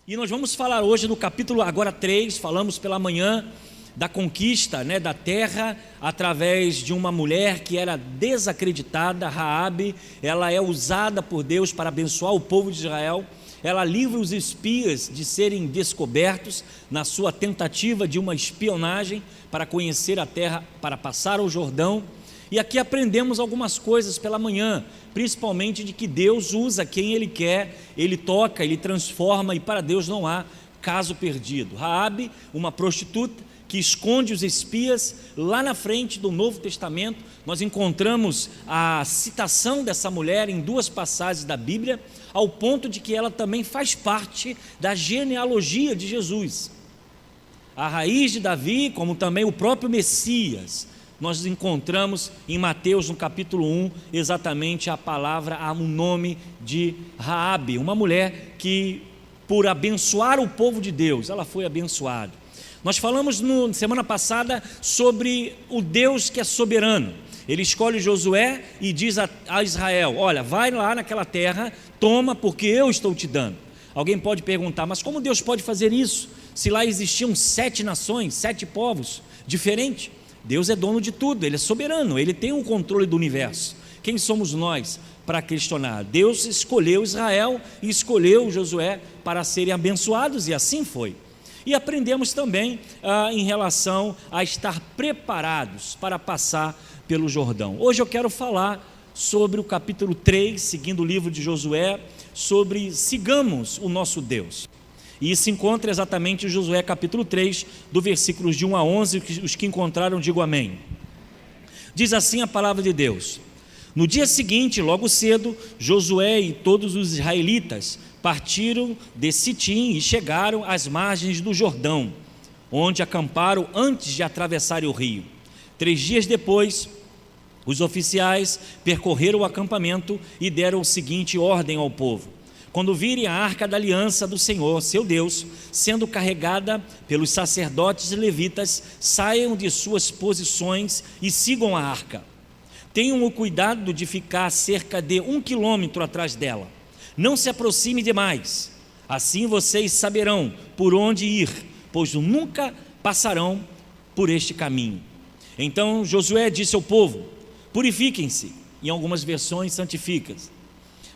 E nós vamos falar hoje do capítulo agora 3, falamos pela manhã da conquista, da terra através de uma mulher que era desacreditada, Raabe. Ela é usada por Deus para abençoar o povo de Israel. Ela livra os espias de serem descobertos na sua tentativa de uma espionagem para conhecer a terra, para passar ao Jordão. E aqui aprendemos algumas coisas pela manhã, principalmente de que Deus usa quem Ele quer, Ele toca, Ele transforma, e para Deus não há caso perdido. Raabe, uma prostituta que esconde os espias. Lá na frente do Novo Testamento, nós encontramos a citação dessa mulher em duas passagens da Bíblia, ao ponto de que ela também faz parte da genealogia de Jesus. A raiz de Davi, como também o próprio Messias, nós encontramos em Mateus, no capítulo 1, exatamente a palavra, o nome de Raabe, uma mulher que, por abençoar o povo de Deus, ela foi abençoada. Nós falamos semana passada sobre o Deus que é soberano. Ele escolhe Josué e diz a Israel: olha, vai lá naquela terra, toma, porque eu estou te dando. Alguém pode perguntar, mas como Deus pode fazer isso, se lá existiam 7 nações, 7 povos diferentes? Deus é dono de tudo, Ele é soberano, Ele tem o controle do universo. Quem somos nós para questionar? Deus escolheu Israel e escolheu Josué para serem abençoados, e assim foi. E aprendemos também em relação a estar preparados para passar pelo Jordão. Hoje eu quero falar sobre o capítulo 3, seguindo o livro de Josué, sobre sigamos o nosso Deus. E isso se encontra exatamente em Josué capítulo 3, do versículos de 1 a 11, os que encontraram, digam amém. Diz assim a palavra de Deus: no dia seguinte, logo cedo, Josué e todos os israelitas partiram de Sitim e chegaram às margens do Jordão, onde acamparam antes de atravessarem o rio. 3 dias depois, os oficiais percorreram o acampamento e deram a seguinte ordem ao povo: quando virem a arca da aliança do Senhor, seu Deus, sendo carregada pelos sacerdotes e levitas, saiam de suas posições e sigam a arca. Tenham o cuidado de ficar cerca de 1 quilômetro atrás dela. Não se aproxime demais, assim vocês saberão por onde ir, pois nunca passarão por este caminho. Então Josué disse ao povo: purifiquem-se, em algumas versões santificam-se,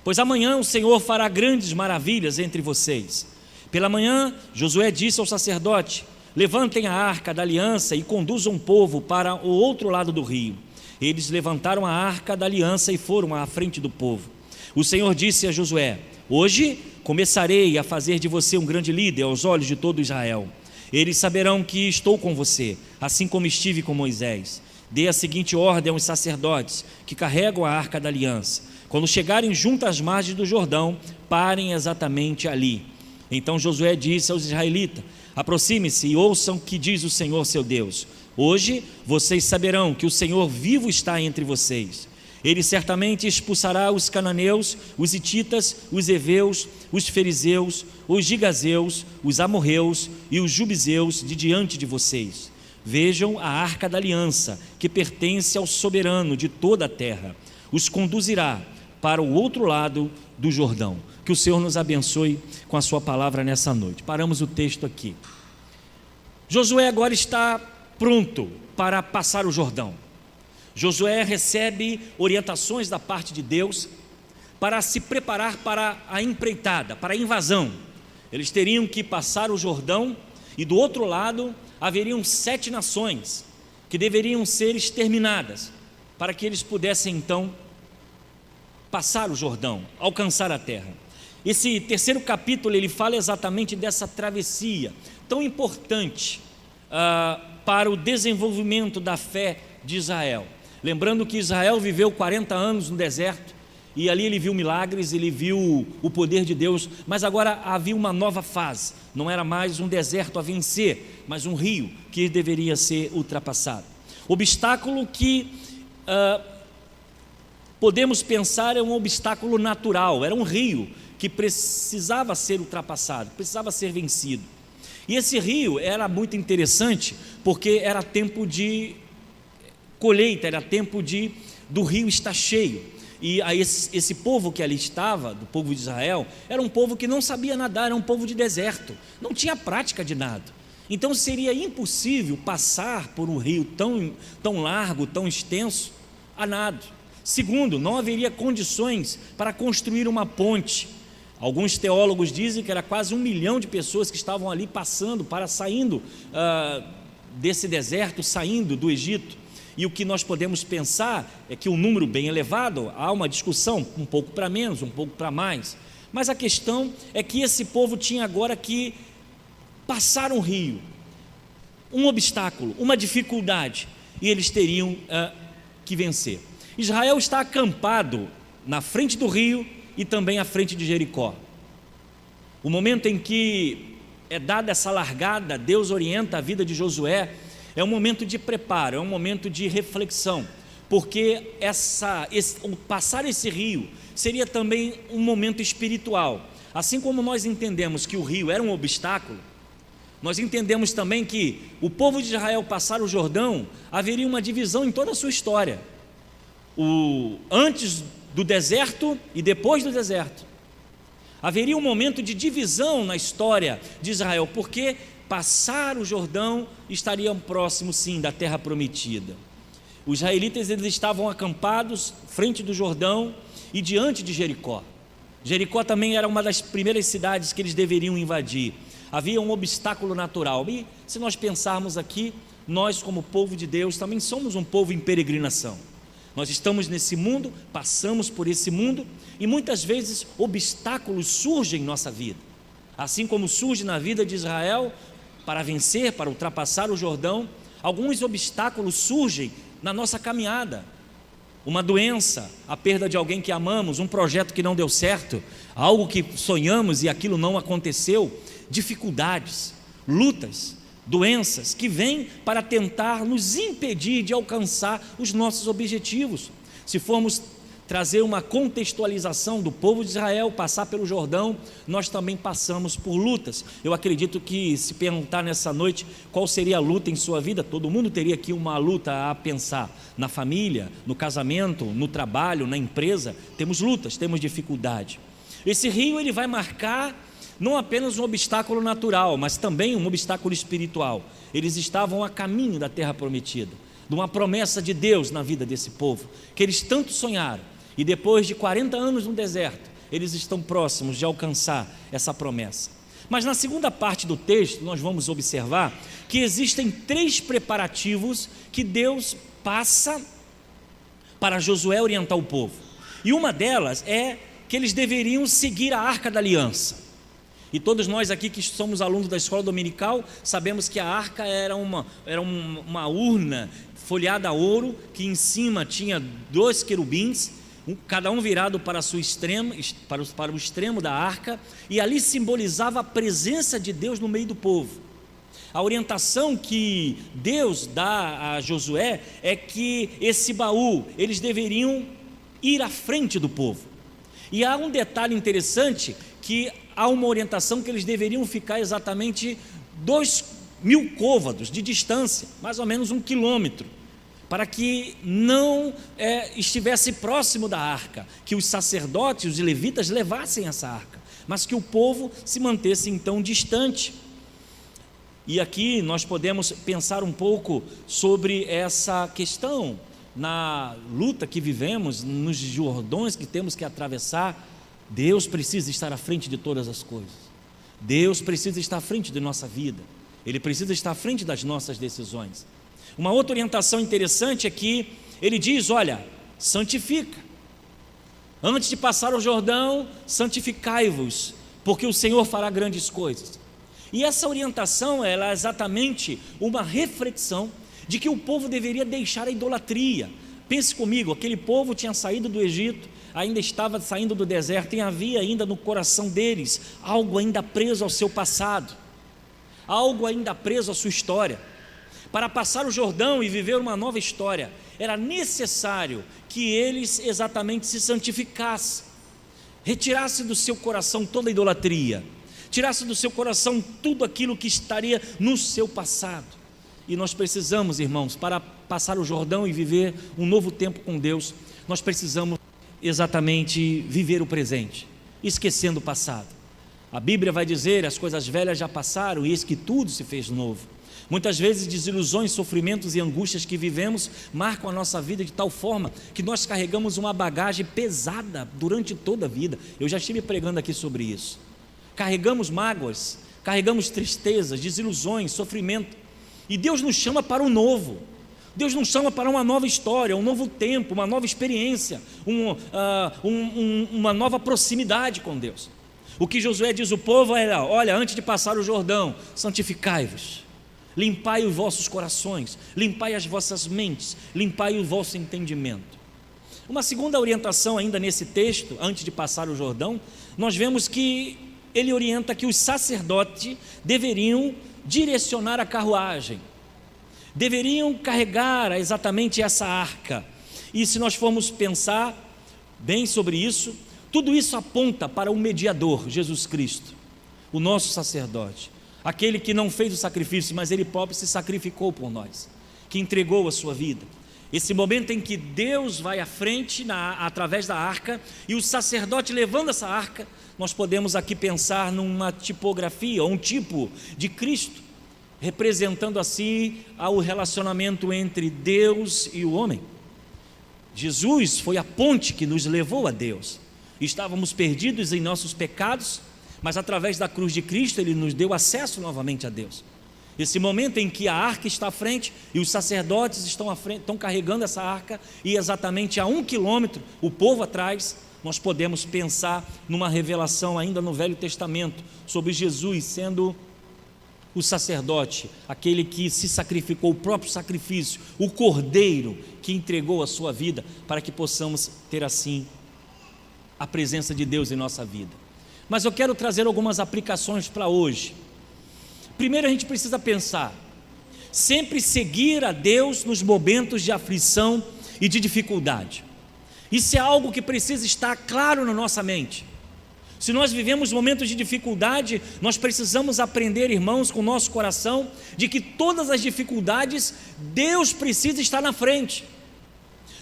pois amanhã o Senhor fará grandes maravilhas entre vocês. Pela manhã Josué disse ao sacerdote: levantem a arca da aliança e conduzam o povo para o outro lado do rio. Eles levantaram a arca da aliança e foram à frente do povo. O Senhor disse a Josué: hoje começarei a fazer de você um grande líder aos olhos de todo Israel. Eles saberão que estou com você, assim como estive com Moisés. Dê a seguinte ordem aos sacerdotes que carregam a arca da aliança: quando chegarem junto às margens do Jordão, parem exatamente ali. Então Josué disse aos israelitas: aproxime-se e ouçam o que diz o Senhor seu Deus. Hoje vocês saberão que o Senhor vivo está entre vocês. Ele certamente expulsará os cananeus, os hititas, os heveus, os fariseus, os gigazeus, os amorreus e os jubizeus de diante de vocês. Vejam a arca da aliança, que pertence ao soberano de toda a terra. Os conduzirá para o outro lado do Jordão. Que o Senhor nos abençoe com a sua palavra nessa noite. Paramos o texto aqui. Josué agora está pronto para passar o Jordão. Josué recebe orientações da parte de Deus para se preparar para a empreitada, para a invasão. Eles teriam que passar o Jordão e do outro lado haveriam 7 nações que deveriam ser exterminadas para que eles pudessem então passar o Jordão, alcançar a terra. Esse terceiro capítulo ele fala exatamente dessa travessia tão importante para o desenvolvimento da fé de Israel. Lembrando que Israel viveu 40 anos no deserto, e ali ele viu milagres, ele viu o poder de Deus, mas agora havia uma nova fase. Não era mais um deserto a vencer, mas um rio que deveria ser ultrapassado. Obstáculo que podemos pensar é um obstáculo natural, era um rio que precisava ser ultrapassado, precisava ser vencido. E esse rio era muito interessante, porque era tempo de colheita, era tempo do rio estar cheio. e a esse povo que ali estava, do povo de Israel, era um povo que não sabia nadar, era um povo de deserto, não tinha prática de nado. Então seria impossível passar por um rio tão largo, tão extenso, a nado. Segundo, não haveria condições para construir uma ponte. Alguns teólogos dizem que era quase 1 milhão de pessoas que estavam ali passando, saindo desse deserto, saindo do Egito. E o que nós podemos pensar é que um número bem elevado, há uma discussão, um pouco para menos, um pouco para mais. Mas a questão é que esse povo tinha agora que passar um rio, um obstáculo, uma dificuldade, e eles teriam que vencer. Israel está acampado na frente do rio e também à frente de Jericó. O momento em que é dada essa largada, Deus orienta a vida de Josué, é um momento de preparo, é um momento de reflexão, porque passar esse rio seria também um momento espiritual. Assim como nós entendemos que o rio era um obstáculo, nós entendemos também que o povo de Israel passar o Jordão, haveria uma divisão em toda a sua história, antes do deserto e depois do deserto. Haveria um momento de divisão na história de Israel, porque passar o Jordão estariam próximos sim da terra prometida. Os israelitas eles estavam acampados frente do Jordão e diante de Jericó. Jericó também era uma das primeiras cidades que eles deveriam invadir. Havia um obstáculo natural. E se nós pensarmos aqui, nós como povo de Deus também somos um povo em peregrinação. Nós estamos nesse mundo, passamos por esse mundo e muitas vezes obstáculos surgem em nossa vida. Assim como surge na vida de Israel, para vencer, para ultrapassar o Jordão, alguns obstáculos surgem na nossa caminhada. Uma doença, a perda de alguém que amamos, um projeto que não deu certo, algo que sonhamos e aquilo não aconteceu, dificuldades, lutas, doenças que vêm para tentar nos impedir de alcançar os nossos objetivos. Se formos trazer uma contextualização do povo de Israel, passar pelo Jordão, nós também passamos por lutas. Eu acredito que se perguntar nessa noite qual seria a luta em sua vida, todo mundo teria aqui uma luta a pensar. Na família, no casamento, no trabalho, na empresa, temos lutas, temos dificuldade. Esse rio ele vai marcar não apenas um obstáculo natural, mas também um obstáculo espiritual. Eles estavam a caminho da terra prometida, de uma promessa de Deus na vida desse povo, que eles tanto sonharam, e depois de 40 anos no deserto, eles estão próximos de alcançar essa promessa. Mas na segunda parte do texto, nós vamos observar que existem 3 preparativos que Deus passa para Josué orientar o povo, e uma delas é que eles deveriam seguir a Arca da Aliança. E todos nós aqui que somos alunos da escola dominical, sabemos que a arca era uma urna folhada a ouro, que em cima tinha 2 querubins, cada um virado para o extremo da arca, e ali simbolizava a presença de Deus no meio do povo. A orientação que Deus dá a Josué é que esse baú, eles deveriam ir à frente do povo. E há um detalhe interessante, que há uma orientação que eles deveriam ficar exatamente 2.000 côvados de distância, mais ou menos 1 quilômetro, para que não estivesse próximo da arca, que os sacerdotes, os levitas levassem essa arca, mas que o povo se mantesse então distante. E aqui nós podemos pensar um pouco sobre essa questão, na luta que vivemos, nos Jordões que temos que atravessar. Deus precisa estar à frente de todas as coisas. Deus precisa estar à frente de nossa vida. Ele precisa estar à frente das nossas decisões. Uma outra orientação interessante é que ele diz: olha, santifica. Antes de passar o Jordão, santificai-vos, porque o Senhor fará grandes coisas. E essa orientação ela é exatamente uma reflexão de que o povo deveria deixar a idolatria. Pense comigo, aquele povo tinha saído do Egito, ainda estava saindo do deserto, e havia ainda no coração deles algo ainda preso ao seu passado, algo ainda preso à sua história. Para passar o Jordão e viver uma nova história, era necessário que eles exatamente se santificassem, retirasse do seu coração toda a idolatria, tirasse do seu coração tudo aquilo que estaria no seu passado. E nós precisamos, irmãos, para passar o Jordão e viver um novo tempo com Deus, nós precisamos exatamente viver o presente, esquecendo o passado. A Bíblia vai dizer: as coisas velhas já passaram e eis que tudo se fez novo. Muitas vezes desilusões, sofrimentos e angústias que vivemos marcam a nossa vida de tal forma que nós carregamos uma bagagem pesada durante toda a vida. Eu já estive pregando aqui sobre isso. Carregamos mágoas, carregamos tristezas, desilusões, sofrimento, e Deus nos chama para o novo. Deus nos chama para uma nova história, um novo tempo, uma nova experiência, uma nova proximidade com Deus. O que Josué diz ao povo é: olha, antes de passar o Jordão, santificai-vos, limpai os vossos corações, limpai as vossas mentes, limpai o vosso entendimento. Uma segunda orientação ainda nesse texto, antes de passar o Jordão, nós vemos que ele orienta que os sacerdotes deveriam direcionar a carruagem, deveriam carregar exatamente essa arca. E se nós formos pensar bem sobre isso, tudo isso aponta para o mediador, Jesus Cristo, o nosso sacerdote, aquele que não fez o sacrifício, mas ele próprio se sacrificou por nós, que entregou a sua vida. Esse momento em que Deus vai à frente através da arca, e o sacerdote levando essa arca, nós podemos aqui pensar numa tipografia, um tipo de Cristo, representando assim o relacionamento entre Deus e o homem. Jesus foi a ponte que nos levou a Deus. Estávamos perdidos em nossos pecados, mas através da cruz de Cristo Ele nos deu acesso novamente a Deus. Esse momento em que a arca está à frente e os sacerdotes estão à frente, estão carregando essa arca, e exatamente a 1 quilômetro o povo atrás, nós podemos pensar numa revelação ainda no Velho Testamento sobre Jesus sendo o sacerdote, aquele que se sacrificou, o próprio sacrifício, o cordeiro que entregou a sua vida para que possamos ter assim a presença de Deus em nossa vida. Mas eu quero trazer algumas aplicações para hoje. Primeiro, a gente precisa pensar, sempre seguir a Deus nos momentos de aflição e de dificuldade. Isso é algo que precisa estar claro na nossa mente. Se nós vivemos momentos de dificuldade, nós precisamos aprender, irmãos, com o nosso coração, de que todas as dificuldades, Deus precisa estar na frente.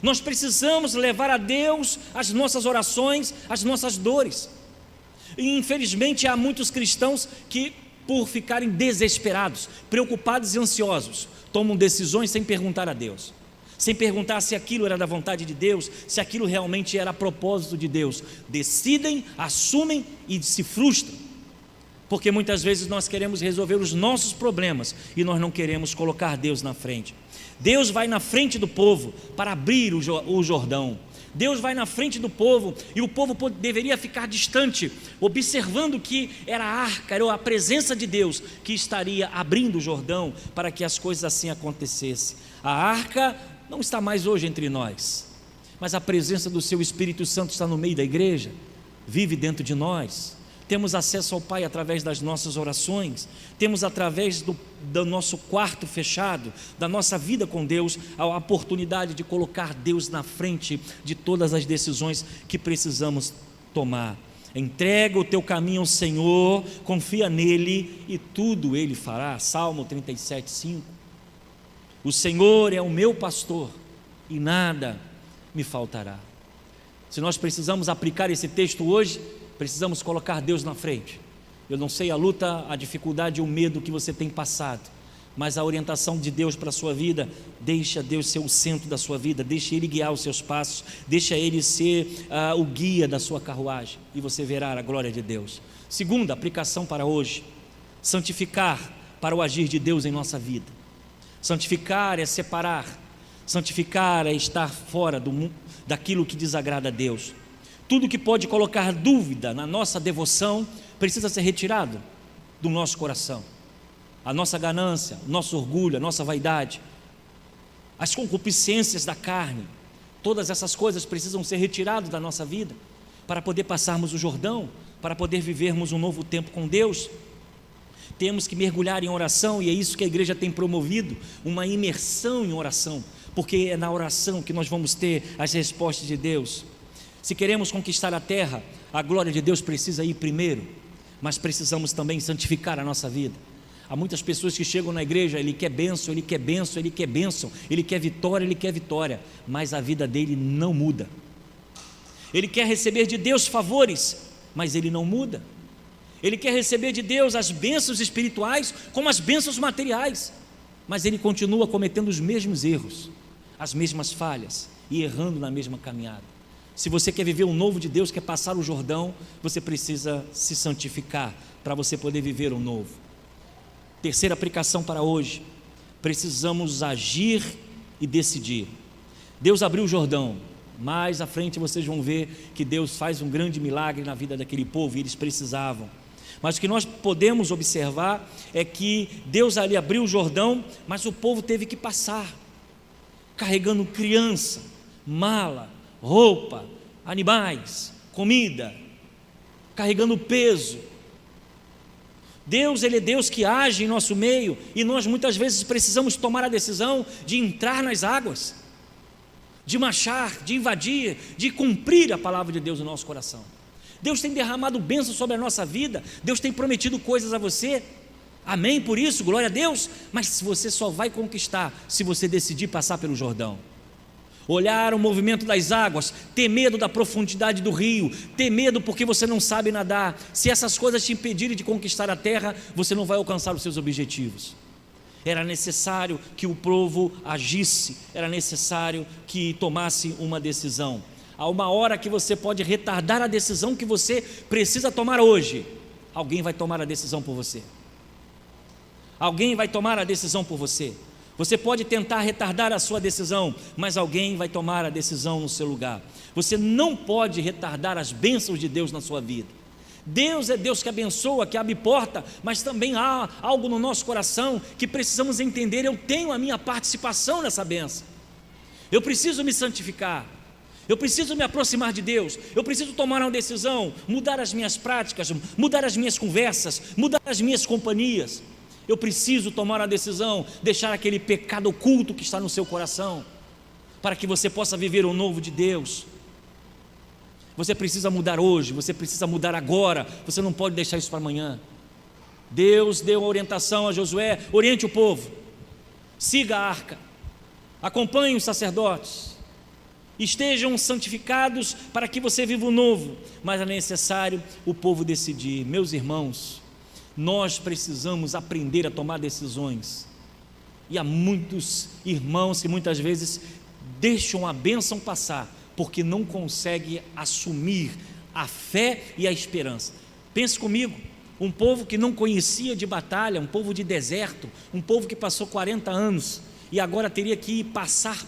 Nós precisamos levar a Deus as nossas orações, as nossas dores. E infelizmente há muitos cristãos que, por ficarem desesperados, preocupados e ansiosos, tomam decisões sem perguntar a Deus, sem perguntar se aquilo era da vontade de Deus, se aquilo realmente era a propósito de Deus. Decidem, assumem e se frustram, porque muitas vezes nós queremos resolver os nossos problemas e nós não queremos colocar Deus na frente. Deus vai na frente do povo para abrir o Jordão. Deus vai na frente do povo, e o povo deveria ficar distante, observando que era a arca, era a presença de Deus que estaria abrindo o Jordão para que as coisas assim acontecessem. A arca não está mais hoje entre nós, mas a presença do seu Espírito Santo está no meio da igreja, vive dentro de nós. Temos acesso ao Pai através das nossas orações, temos através do nosso quarto fechado, da nossa vida com Deus, a oportunidade de colocar Deus na frente de todas as decisões que precisamos tomar. Entrega o teu caminho ao Senhor, confia nele e tudo Ele fará. Salmo 37:5. O Senhor é o meu pastor e nada me faltará. Se nós precisamos aplicar esse texto hoje, precisamos colocar Deus na frente. Eu não sei a luta, a dificuldade, o medo que você tem passado, mas a orientação de Deus para a sua vida, deixa Deus ser o centro da sua vida, deixa Ele guiar os seus passos, deixa Ele ser o guia da sua carruagem, e você verá a glória de Deus. Segunda aplicação para hoje: santificar para o agir de Deus em nossa vida. Santificar é separar, santificar é estar fora daquilo que desagrada a Deus. Tudo que pode colocar dúvida na nossa devoção precisa ser retirado do nosso coração. A nossa ganância, o nosso orgulho, a nossa vaidade, as concupiscências da carne, todas essas coisas precisam ser retiradas da nossa vida para poder passarmos o Jordão, para poder vivermos um novo tempo com Deus. Temos que mergulhar em oração, e é isso que a igreja tem promovido, uma imersão em oração, porque é na oração que nós vamos ter as respostas de Deus. Se queremos conquistar a terra, a glória de Deus precisa ir primeiro, mas precisamos também santificar a nossa vida. Há muitas pessoas que chegam na igreja, ele quer bênção, ele quer bênção, ele quer bênção, ele quer vitória, mas a vida dele não muda. ele quer receber de Deus favores, mas ele não muda. Ele quer receber de Deus as bênçãos espirituais como as bênçãos materiais, mas ele continua cometendo os mesmos erros, as mesmas falhas e errando na mesma caminhada. Se você quer viver o novo de Deus, quer passar o Jordão, você precisa se santificar para você poder viver o novo. Terceira aplicação para hoje: precisamos agir e decidir. Deus abriu o Jordão, mais à frente vocês vão ver que Deus faz um grande milagre na vida daquele povo, e eles precisavam. Mas o que nós podemos observar é que Deus ali abriu o Jordão, mas o povo teve que passar, carregando criança, mala, roupa, animais, comida, carregando peso. Deus, Ele é Deus que age em nosso meio, e nós muitas vezes precisamos tomar a decisão de entrar nas águas, de marchar, de invadir, de cumprir a palavra de Deus no nosso coração. Deus tem derramado bênção sobre a nossa vida, Deus tem prometido coisas a você, amém por isso, glória a Deus, mas você só vai conquistar se você decidir passar pelo Jordão. Olhar o movimento das águas, ter medo da profundidade do rio, ter medo porque você não sabe nadar. Se essas coisas te impedirem de conquistar a terra, você não vai alcançar os seus objetivos. Era necessário que o povo agisse, era necessário que tomasse uma decisão. Há uma hora que você pode retardar a decisão que você precisa tomar hoje. Alguém vai tomar a decisão por você. Alguém vai tomar a decisão por você. Você pode tentar retardar a sua decisão, mas alguém vai tomar a decisão no seu lugar. Você não pode retardar as bênçãos de Deus na sua vida. Deus é Deus que abençoa, que abre porta, mas também há algo no nosso coração que precisamos entender. Eu tenho a minha participação nessa bênção. Eu preciso me santificar, eu preciso me aproximar de Deus, eu preciso tomar uma decisão, mudar as minhas práticas, mudar as minhas conversas, mudar as minhas companhias. Eu preciso tomar a decisão, deixar aquele pecado oculto que está no seu coração, para que você possa viver o novo de Deus. Você precisa mudar hoje, você precisa mudar agora, você não pode deixar isso para amanhã. Deus deu a orientação a Josué: oriente o povo, siga a arca, acompanhe os sacerdotes, estejam santificados para que você viva o novo. Mas é necessário o povo decidir. Meus irmãos, nós precisamos aprender a tomar decisões, e há muitos irmãos que muitas vezes deixam a bênção passar, porque não conseguem assumir a fé e a esperança. Pense comigo, um povo que não conhecia de batalha, um povo de deserto, um povo que passou 40 anos, e agora teria que passar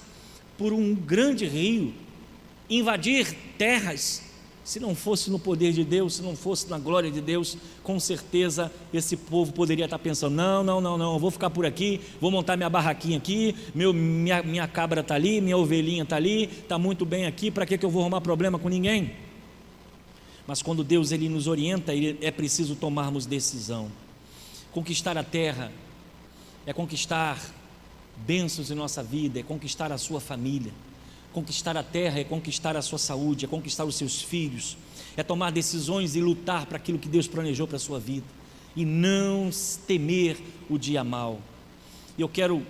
por um grande rio, invadir terras. Se não fosse no poder de Deus, se não fosse na glória de Deus, com certeza esse povo poderia estar pensando: não, eu vou ficar por aqui, vou montar minha barraquinha aqui, minha cabra está ali, minha ovelhinha está ali, está muito bem aqui, para que eu vou arrumar problema com ninguém? Mas quando Deus Ele nos orienta, é preciso tomarmos decisão. Conquistar a terra é conquistar bênçãos em nossa vida, é conquistar a sua família. Conquistar a terra é conquistar a sua saúde, é conquistar os seus filhos, é tomar decisões e lutar para aquilo que Deus planejou para a sua vida, e não temer o dia mau. E eu quero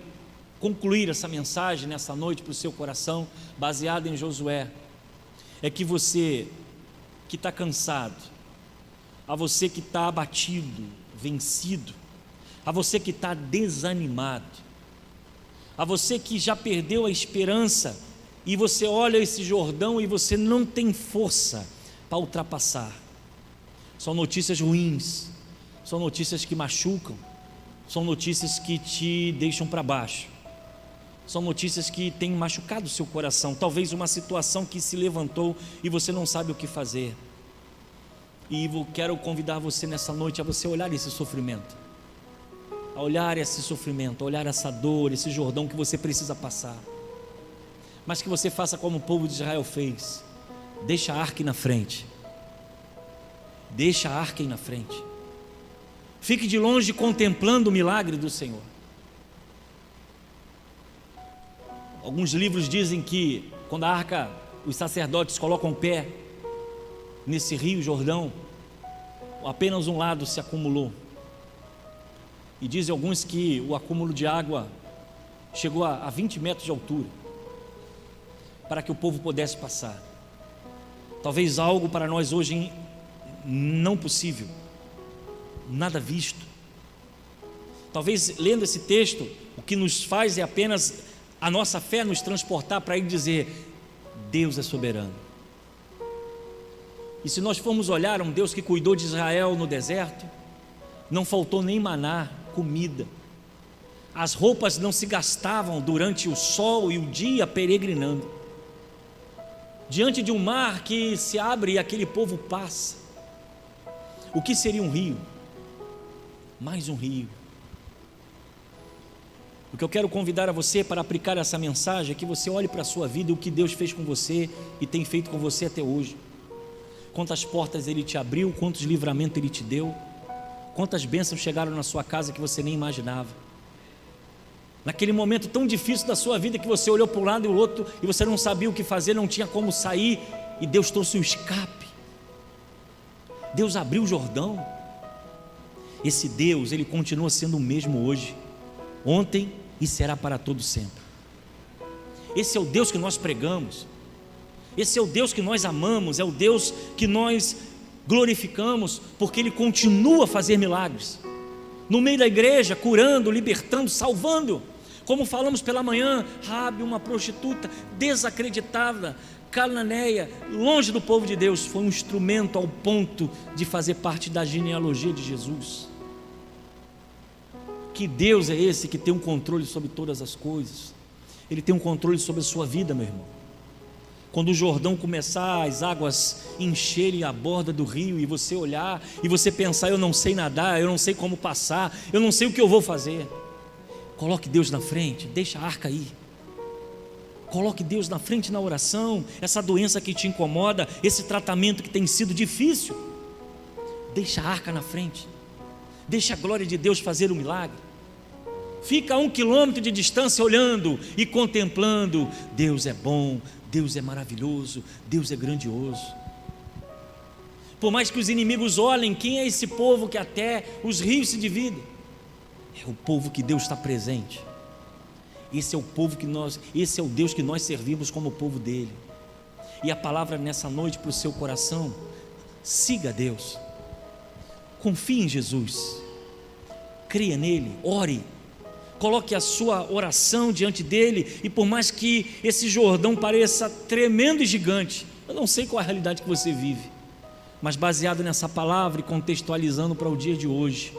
concluir essa mensagem nessa noite para o seu coração, baseada em Josué. É que você que está cansado, a você que está abatido, vencido, a você que está desanimado, a você que já perdeu a esperança, e você olha esse Jordão e você não tem força para ultrapassar. São notícias ruins, são notícias que machucam, são notícias que te deixam para baixo, são notícias que têm machucado o seu coração. Talvez uma situação que se levantou e você não sabe o que fazer. E eu quero convidar você nessa noite a você olhar esse sofrimento, a olhar esse sofrimento, a olhar essa dor, esse Jordão que você precisa passar. Mas que você faça como o povo de Israel fez: deixa a arca ir na frente, deixa a arca ir na frente, fique de longe contemplando o milagre do Senhor. Alguns livros dizem que quando a arca, os sacerdotes colocam o pé nesse rio Jordão, apenas um lado se acumulou, e dizem alguns que o acúmulo de água chegou a 20 metros de altura, para que o povo pudesse passar. talvez algo para nós hoje não possível, nada visto. Talvez lendo esse texto, o que nos faz é apenas a nossa fé nos transportar para ele dizer: Deus é soberano. E se nós formos olhar um Deus que cuidou de Israel no deserto, não faltou nem maná, comida. As roupas não se gastavam durante o sol e o dia peregrinando. Diante de um mar que se abre e aquele povo passa. O que seria um rio? Mais um rio. O que eu quero convidar a você para aplicar essa mensagem é que você olhe para a sua vida e o que Deus fez com você e tem feito com você até hoje. Quantas portas Ele te abriu, quantos livramentos Ele te deu, quantas bênçãos chegaram na sua casa que você nem imaginava. Naquele momento tão difícil da sua vida que você olhou para um lado e o outro e você não sabia o que fazer, não tinha como sair, e Deus trouxe o escape. Deus abriu o Jordão. Esse Deus, Ele continua sendo o mesmo hoje, ontem e será para todo sempre. Esse é o Deus que nós pregamos, esse é o Deus que nós amamos, é o Deus que nós glorificamos, porque Ele continua a fazer milagres no meio da igreja, curando, libertando, salvando. Como falamos pela manhã, Raabe, uma prostituta desacreditada, cananeia, longe do povo de Deus, foi um instrumento ao ponto de fazer parte da genealogia de Jesus. Que Deus é esse que tem um controle sobre todas as coisas? Ele tem um controle sobre a sua vida, meu irmão. Quando o Jordão começar, as águas encherem a borda do rio, e você olhar, e você pensar: eu não sei nadar, eu não sei como passar, eu não sei o que eu vou fazer. Coloque Deus na frente, deixa a arca aí. Coloque Deus na frente na oração. Essa doença que te incomoda, esse tratamento que tem sido difícil, deixa a arca na frente, deixa a glória de Deus fazer o milagre. Fica a 1 quilômetro de distância olhando e contemplando. Deus é bom, Deus é maravilhoso, Deus é grandioso. Por mais que os inimigos olhem, quem é esse povo que até os rios se dividem? É o povo que Deus está presente. Esse é o povo que esse é o Deus que nós servimos como povo dele. E a palavra nessa noite para o seu coração: siga Deus, confie em Jesus, creia nele, ore, coloque a sua oração diante dele. E por mais que esse Jordão pareça tremendo e gigante, eu não sei qual é a realidade que você vive, mas baseado nessa palavra e contextualizando para o dia de hoje,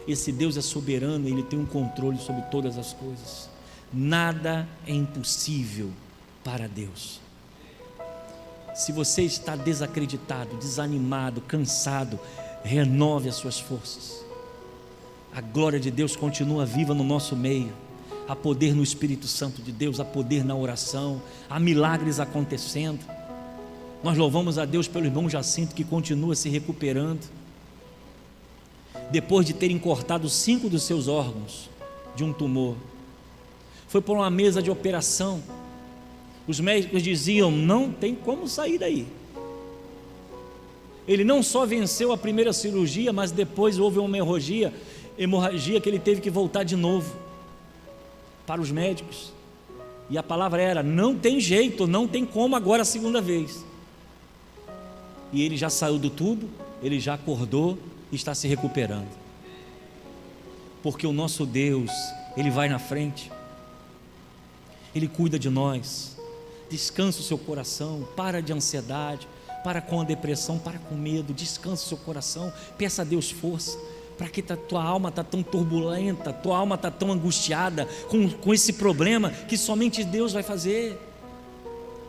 esse Deus é soberano, Ele tem um controle sobre todas as coisas. Nada é impossível para Deus. Se você está desacreditado, desanimado, cansado, renove as suas forças. A glória de Deus continua viva no nosso meio. Há poder no Espírito Santo de Deus, há poder na oração, há milagres acontecendo. Nós louvamos a Deus pelo irmão Jacinto, que continua se recuperando, depois de terem cortado 5 dos seus órgãos de um tumor. Foi por uma mesa de operação. Os médicos diziam: não tem como sair daí. Ele não só venceu a primeira cirurgia, mas depois houve uma hemorragia que ele teve que voltar de novo para os médicos. E a palavra era: não tem jeito, não tem como agora a segunda vez. E ele já saiu do tubo, ele já acordou e está se recuperando. Porque o nosso Deus, Ele vai na frente, Ele cuida de nós. Descansa o seu coração, para de ansiedade, para com a depressão, para com medo, descansa o seu coração, peça a Deus força. Para que tua alma está tão turbulenta, tua alma está tão angustiada com esse problema, que somente Deus vai fazer.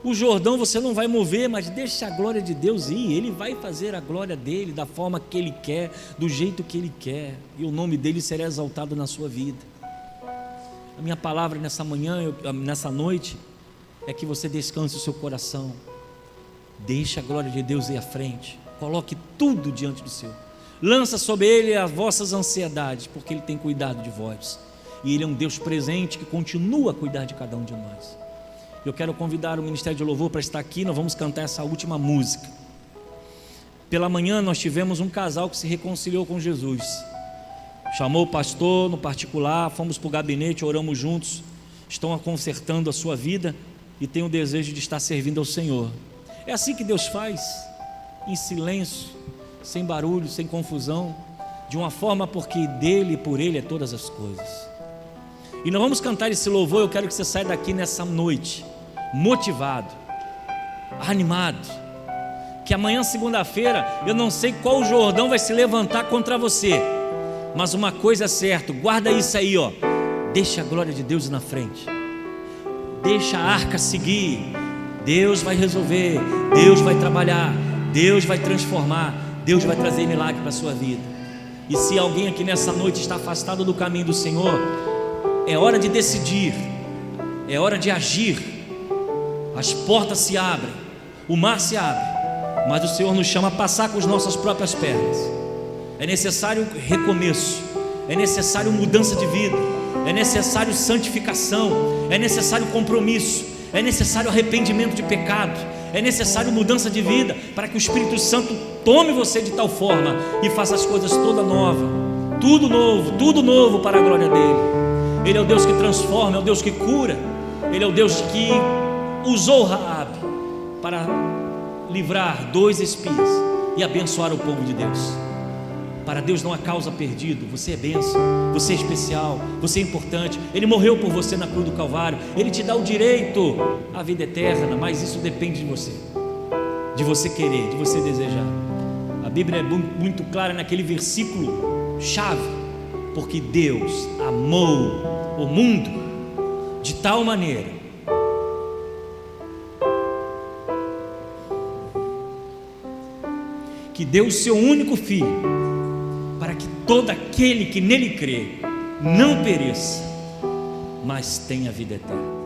O Jordão você não vai mover, mas deixa a glória de Deus ir. Ele vai fazer a glória dele da forma que Ele quer, do jeito que Ele quer, e o nome dele será exaltado na sua vida. A minha palavra nessa manhã, nessa noite, é que você descanse o seu coração, deixe a glória de Deus ir à frente, coloque tudo diante do Senhor, lança sobre Ele as vossas ansiedades, porque Ele tem cuidado de vós, e Ele é um Deus presente que continua a cuidar de cada um de nós. Eu quero convidar o Ministério de Louvor para estar aqui. Nós vamos cantar essa última música. Pela manhã nós tivemos um casal que se reconciliou com Jesus, chamou o pastor no particular, fomos para o gabinete, oramos juntos, estão consertando a sua vida e têm o desejo de estar servindo ao Senhor. É assim que Deus faz, em silêncio, sem barulho, sem confusão, de uma forma porque dele e por ele é todas as coisas. E nós vamos cantar esse louvor. Eu quero que você saia daqui nessa noite motivado, animado, que amanhã, segunda-feira, eu não sei qual Jordão vai se levantar contra você, mas uma coisa é certa, guarda isso aí, ó. Deixa a glória de Deus na frente, deixa a arca seguir. Deus vai resolver, Deus vai trabalhar, Deus vai transformar, Deus vai trazer milagre para a sua vida. E se alguém aqui nessa noite está afastado do caminho do Senhor, é hora de decidir, é hora de agir. As portas se abrem, o mar se abre, mas o Senhor nos chama a passar com as nossas próprias pernas. É necessário recomeço, é necessário mudança de vida, é necessário santificação, é necessário compromisso, é necessário arrependimento de pecado, é necessário mudança de vida, para que o Espírito Santo tome você de tal forma e faça as coisas toda nova, tudo novo para a glória dele. Ele é o Deus que transforma, é o Deus que cura, ele é o Deus que usou Raabe para livrar 2 espias e abençoar o povo de Deus. Para Deus não há causa perdida. Você é bênção, você é especial, você é importante. Ele morreu por você na cruz do Calvário. Ele te dá o direito à vida eterna, mas isso depende de você querer, de você desejar. A Bíblia é muito clara naquele versículo chave: porque Deus amou o mundo de tal maneira que deu o seu único filho, para que todo aquele que nele crê não pereça, mas tenha vida eterna.